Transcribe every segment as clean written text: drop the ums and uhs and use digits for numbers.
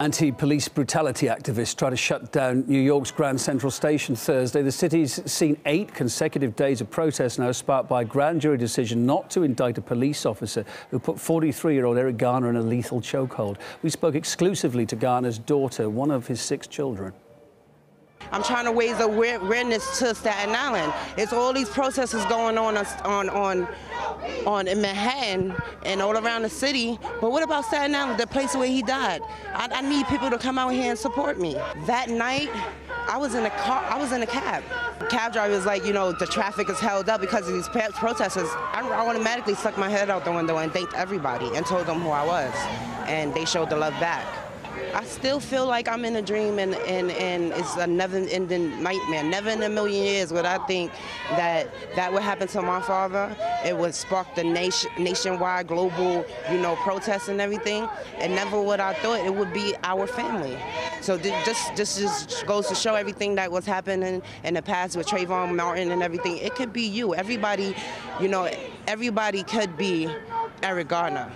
Anti-police brutality activists try to shut down New York's Grand Central Station Thursday. The city's seen 8 consecutive days of protest now, sparked by a grand jury decision not to indict a police officer who put 43-year-old Eric Garner in a lethal chokehold. We spoke exclusively to Garner's daughter, one of his 6 children. I'm trying to raise awareness to Staten Island. It's all these protests going on in Manhattan and all around the city. But what about Staten Island, the place where he died? I need people to come out here and support me. That night, I was in a car. I was in a cab. The cab driver was like, you know, the traffic is held up because of these protesters. I automatically stuck my head out the window and thanked everybody and told them who I was, and they showed the love back. I still feel like I'm in a dream, and it's a never-ending nightmare. Never in a million years would I think that would happen to my father. It would spark the nationwide, global, you know, protests and everything. And never would I thought it would be our family. So this just goes to show everything that was happening in the past with Trayvon Martin and everything. It could be you. Everybody, you know, everybody could be Eric Garner.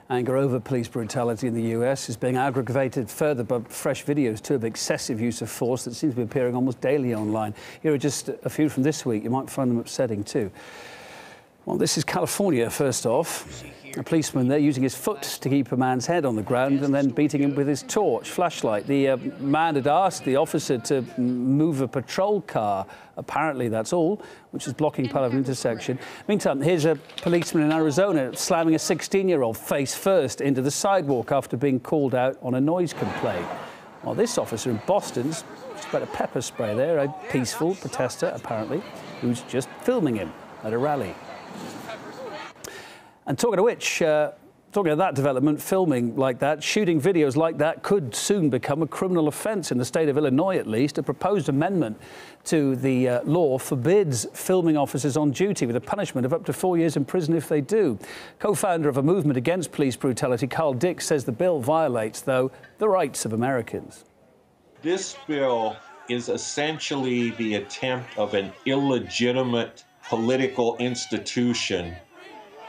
Anger over police brutality in the US is being aggravated further by fresh videos, too, of excessive use of force that seems to be appearing almost daily online. Here are just a few from this week. You might find them upsetting, too. Well, this is California, first off. A policeman there using his foot to keep a man's head on the ground and then beating him with his flashlight. The man had asked the officer to move a patrol car. Apparently, that's all, which is blocking part of an intersection. Meantime, here's a policeman in Arizona slamming a 16-year-old face first into the sidewalk after being called out on a noise complaint. While this officer in Boston's about a pepper spray there, a peaceful protester, apparently, who's just filming him at a rally. And talking of which, talking of that development, filming like that, shooting videos like that could soon become a criminal offence in the state of Illinois, at least. A proposed amendment to the law forbids filming officers on duty with a punishment of up to 4 years in prison if they do. Co-founder of a movement against police brutality, Carl Dick, says the bill violates, though, the rights of Americans. This bill is essentially the attempt of an illegitimate political institution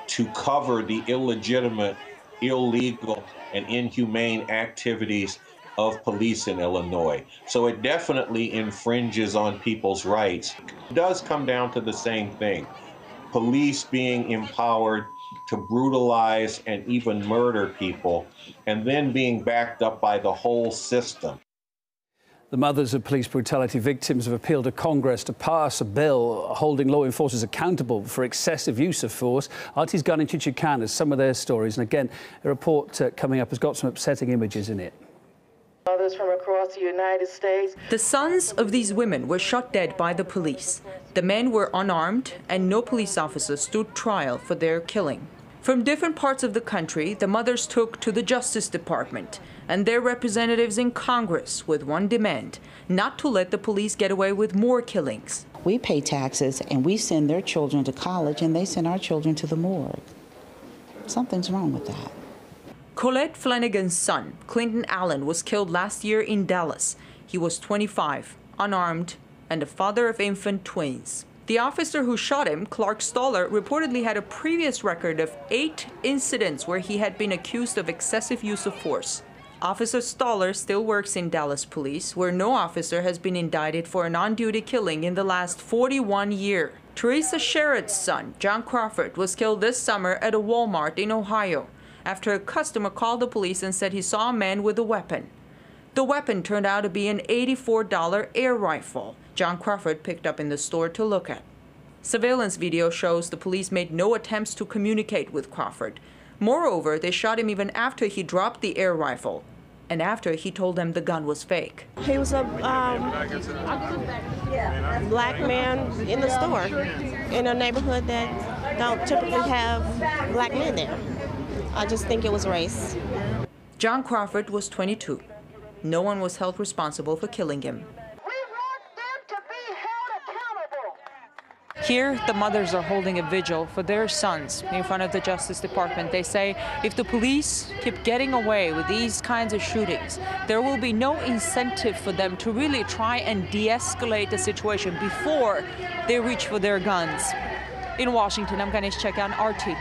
to cover the illegitimate, illegal, and inhumane activities of police in Illinois. So it definitely infringes on people's rights. It does come down to the same thing. Police being empowered to brutalize and even murder people, and then being backed up by the whole system. The mothers of police brutality victims have appealed to Congress to pass a bill holding law enforcers accountable for excessive use of force. RT's Garner Chokehold has some of their stories. And again, a report coming up has got some upsetting images in it. Mothers from across the United States. The sons of these women were shot dead by the police. The men were unarmed, and no police officer stood trial for their killing. From different parts of the country, the mothers took to the Justice Department and their representatives in Congress with one demand: not to let the police get away with more killings. We pay taxes and we send their children to college, and they send our children to the morgue. Something's wrong with that. Colette Flanagan's son, Clinton Allen, was killed last year in Dallas. He was 25, unarmed, and the father of infant twins. The officer who shot him, Clark Stoller, reportedly had a previous record of 8 incidents where he had been accused of excessive use of force. Officer Stoller still works in Dallas Police, where no officer has been indicted for an on-duty killing in the last 41 years. Teresa Sherrod's son, John Crawford, was killed this summer at a Walmart in Ohio after a customer called the police and said he saw a man with a weapon. The weapon turned out to be an $84 air rifle John Crawford picked up in the store to look at. Surveillance video shows the police made no attempts to communicate with Crawford. Moreover, they shot him even after he dropped the air rifle and after he told them the gun was fake. He was a black man in the store in a neighborhood that don't typically have black men there. I just think it was race. John Crawford was 22. No one was held responsible for killing him. Here, the mothers are holding a vigil for their sons in front of the Justice Department. They say if the police keep getting away with these kinds of shootings, there will be no incentive for them to really try and de-escalate the situation before they reach for their guns. In Washington, I'm Garner Chokehold, RT.